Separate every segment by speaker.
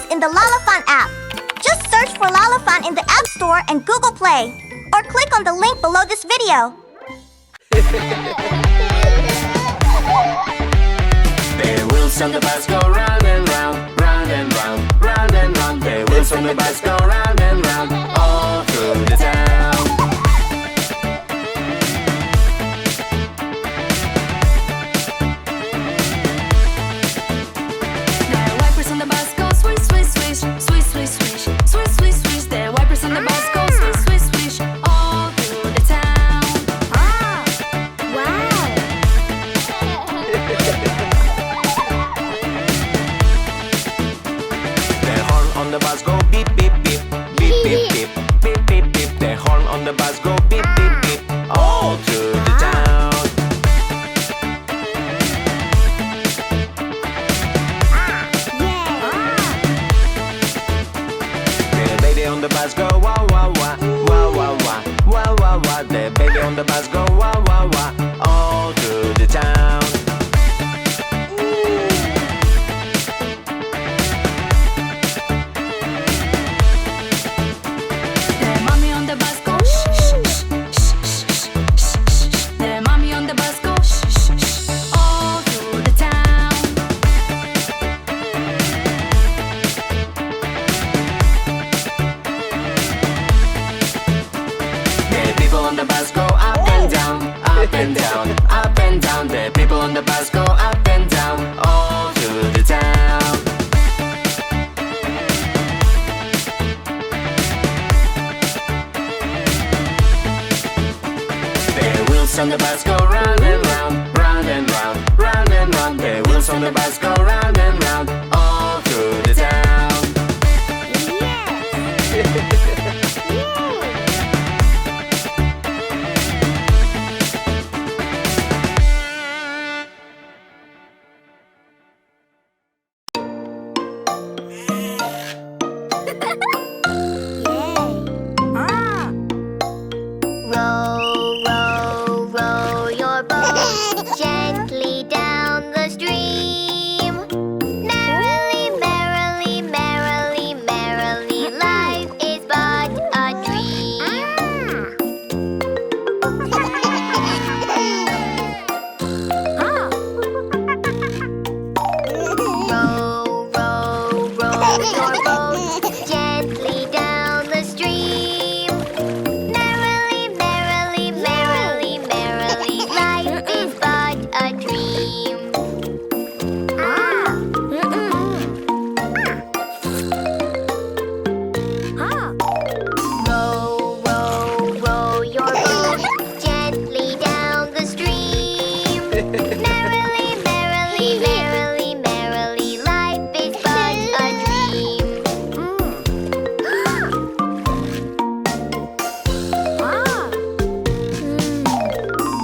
Speaker 1: toys in the Lalafun app. Just search for Lalafun in the App Store and Google Play, or click on the link below this video.
Speaker 2: The wheels on the bus go round and round, round and round, round and round. The wheels on the bus go round and round, all through the town.
Speaker 3: The wipers on the bus go swish, swish, swish, swish, swish, swish, swish, swish, swish. The wipers on the bus go swish, swish, swish, all through the town.
Speaker 1: Wow!
Speaker 2: The horn on the bus go beep, beep, beep, beep, beep, beep, beep, beep, beep. The horn on the bus go beep, beep, beep, all through the town. The baby on the bus go wah, wah, wah, wah, wah, wah, wah, wah, wah. The baby on the bus go wah, wah, wah, all through the town.
Speaker 3: The mommy on the bus go shh, shh, shh, shh, shh, shh, shh, shh. The mommy on the bus go shh, shh, shh, all through the town.
Speaker 2: The people on the bus go up and down, up and down, up and down. The people on the bus go up and down, all through the town. The wheels on the bus go round and round, round and round, round and round. The wheels on the bus go round and round, all through the town.
Speaker 1: Row, row, row your boat gently down the stream. Merrily, merrily, merrily, merrily, life is but a dream. Row, row, row your boat gently down the stream. Merrily, merrily, merrily, merrily, life is but a dream. Row, row, row your boat gently down the stream. Merrily, merrily, merrily, merrily, life is but a dream.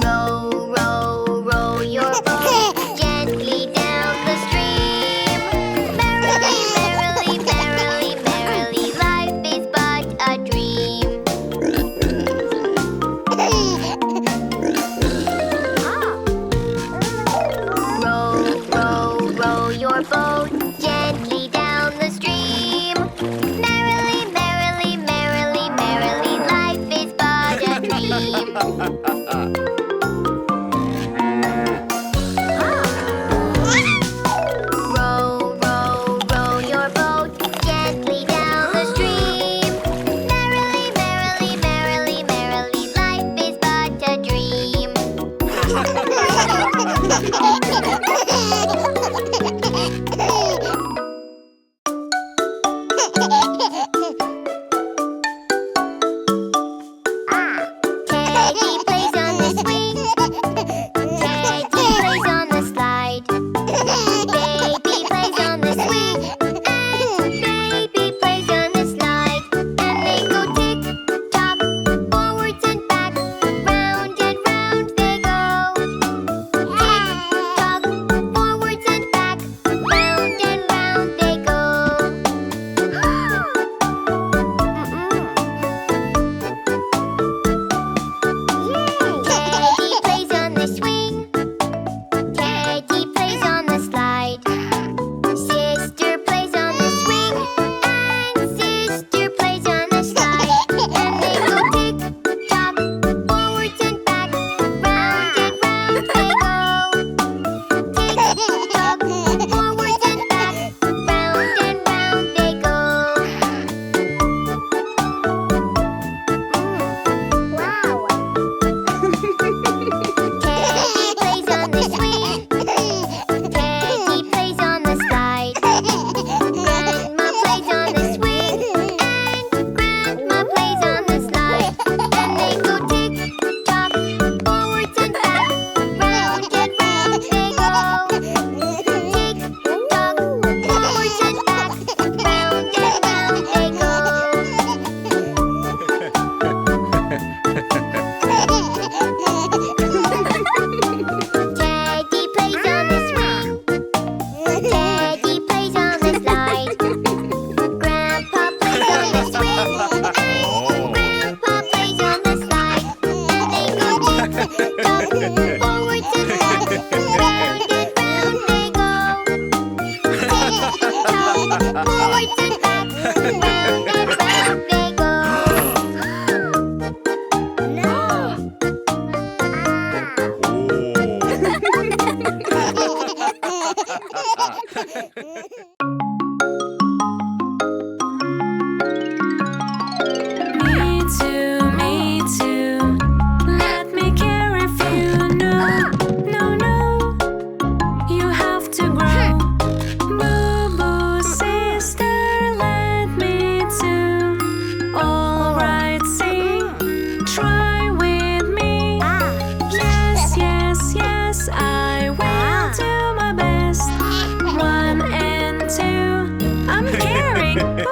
Speaker 1: Row, row, row your boat gently down the stream. Merrily, merrily, merrily, merrily, life is but a dream. Row, row, row your boat gently down the stream. Merrily, merrily, merrily, merrily, life is but a dream. Row, row, row your boat gently down the stream. Merrily, merrily, merrily, merrily, life is but a dream. Teddy plays on the swing. Teddy plays on the slide. Baby plays on the swing. And baby plays on the slide. And they go tick tock, forwards and back, round and round they go. Tick tock, forwards and back, round and round they go.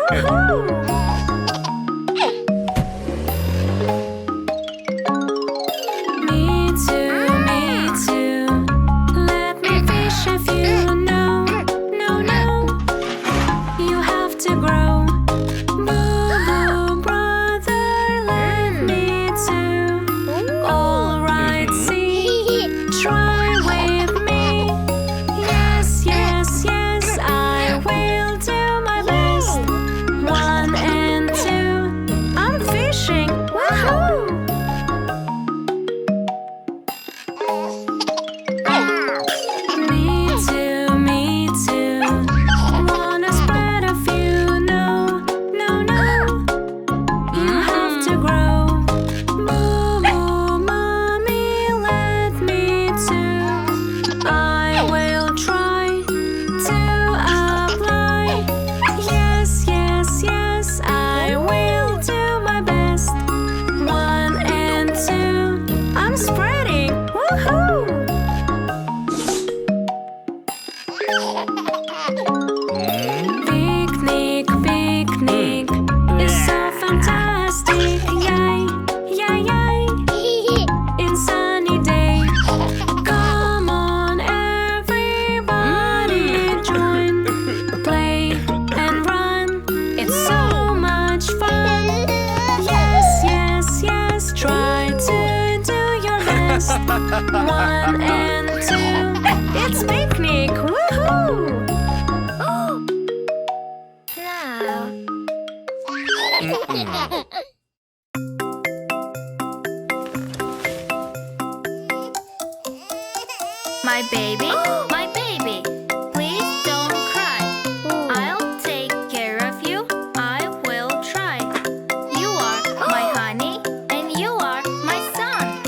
Speaker 3: Me too. Let me fish if you know. No. You have to grow. Boo, brother, let me too. Alright, see, try with me. Yes, I will do my best. 1 and 2, I'm fishing. Woohoo! Me too. Wanna spread a few? No. You have to grow. Boo, mommy, let me too. I will try to apply. Yes, I will do my best. 1 and 2, I'm spreading. Woohoo! Picnic is so fantastic. Yay. In sunny day. Come on, everybody join. Play and run. It's so much fun. Yes, try to do your best. 1 and 2, it's picnic. Woohoo! My baby, please don't cry. I'll take care of you, I will try. You are my honey, and you are my son.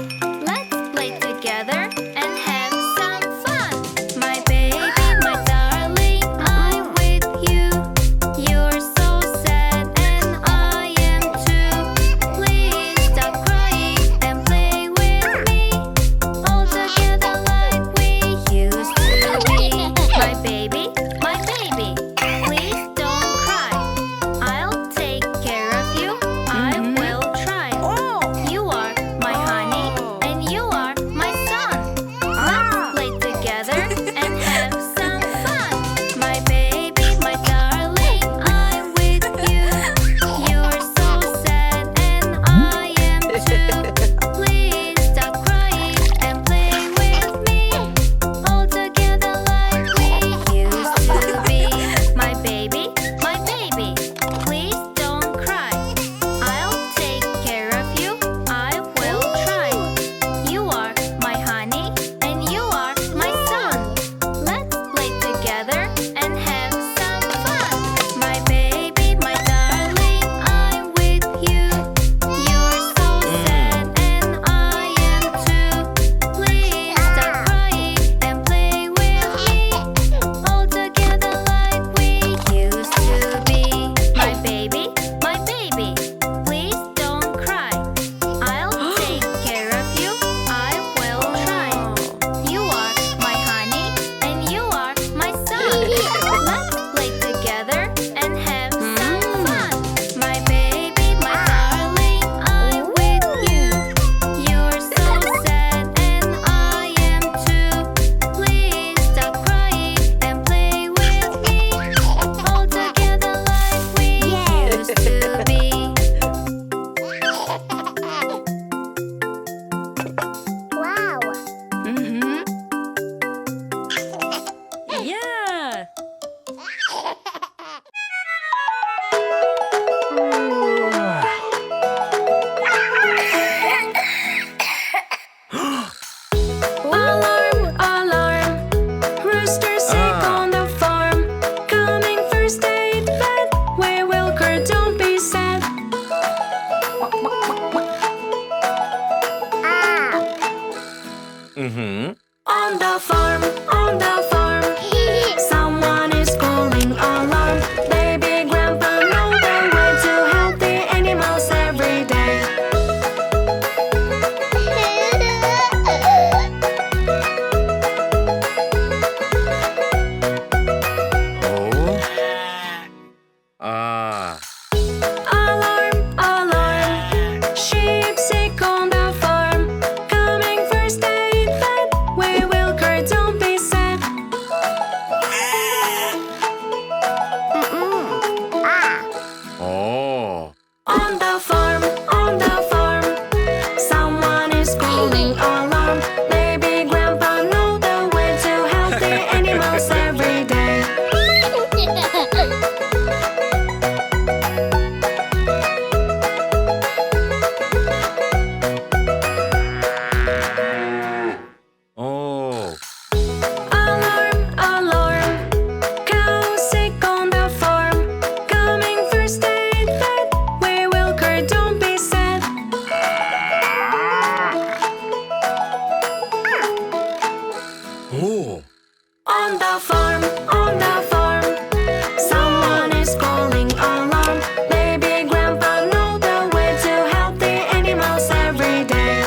Speaker 3: Let's play together and have some fun. My baby, my darling, I'm with you. You're so sad and I am too. Please stop crying and play with me. All together like we used to be. My baby, please don't cry. I'll take care of you, I will try. You are my honey and you are my son. Let's play together and have some fun. My baby, my darling, I'm with you. You're so sad and I am too. Please stop crying and play with me. All together like we used to be. My baby, please don't cry. I'll take care of you, I will try. You are my honey and you are my son. Let's play together and have some fun. My baby, my darling, I'm with you. You're so sad and I am too. Please stop crying and play with me. All together like we used to be. My baby, please don't cry. I'll take care of you, I will try. You are my honey and you are my son. Let's play together and have some fun. My baby, my darling, I'm with you. You're so sad and I am too. Please stop crying and play with me. All together like we used to be.
Speaker 1: Wow.
Speaker 3: Yeah. Alarm. Rooster sick on the farm. Coming first aid vet. We will cur, don't be sad. On the farm. Someone is calling alarm. Baby grandpa know the way to help the animals every day.
Speaker 2: Ah.
Speaker 3: Alarm, alarm, sheep sick on the farm. Coming first aid vet, we will cure, don't be sad.
Speaker 2: Oh.
Speaker 3: On the farm, someone is calling alarm. Maybe grandpa know the way to help the animals every day.
Speaker 2: Oh.
Speaker 3: Alarm, alarm, cow sick on the farm. Coming first aid vet, we will cure, don't be sad.
Speaker 2: Oh.
Speaker 3: On the farm, someone is calling alarm. Maybe grandpa know the way to help the animals every day.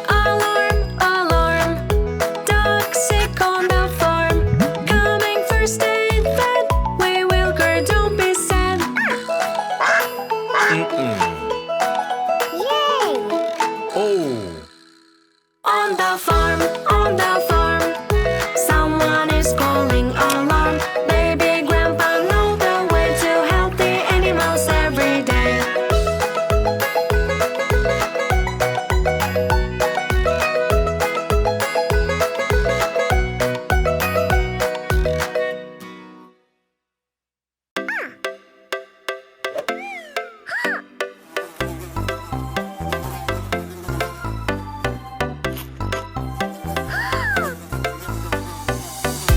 Speaker 3: Alarm, alarm, dog sick on the farm. Coming first aid vet, we will cure, don't be sad.
Speaker 2: Oh.
Speaker 3: On the farm, someone is calling alarm. Maybe grandpa know the way to help the animals every day.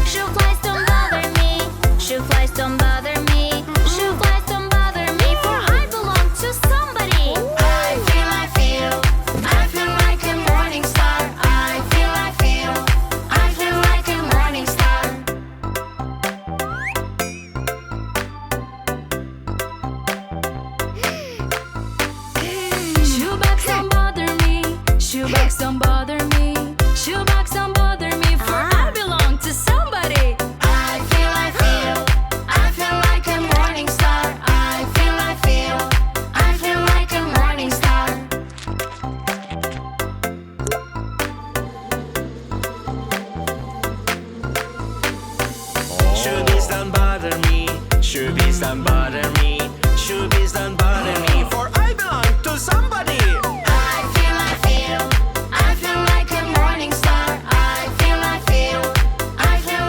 Speaker 3: Shoe flies don't bother me. Shoe flies don't bother me. Shoe flies don't bother me, for I belong to somebody. I feel like a morning star. I feel like a morning star. Shoebox don't bother me. Shoebox don't bother me. Shoebox don't bother me, for I belong to somebody. I feel like a morning star. I feel like a morning star.
Speaker 2: Shoebies don't bother me. Shoebies don't bother me. Shoebies don't bother me, for I belong to somebody.
Speaker 3: I feel like a morning star. I feel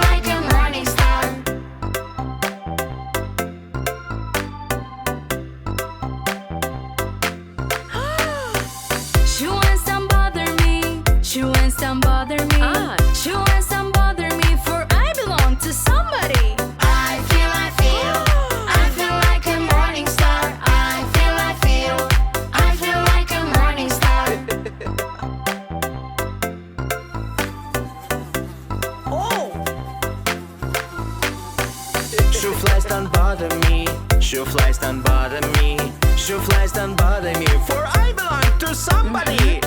Speaker 3: like a morning star. Shoe ends don't bother me. Shoe ends don't bother me. Shoe ends don't bother me, for I belong to somebody. I feel like a morning star. I feel like a morning star.
Speaker 2: Shoe flies don't bother me. Shoe flies don't bother me. Shoe flies don't bother me, for I belong to somebody.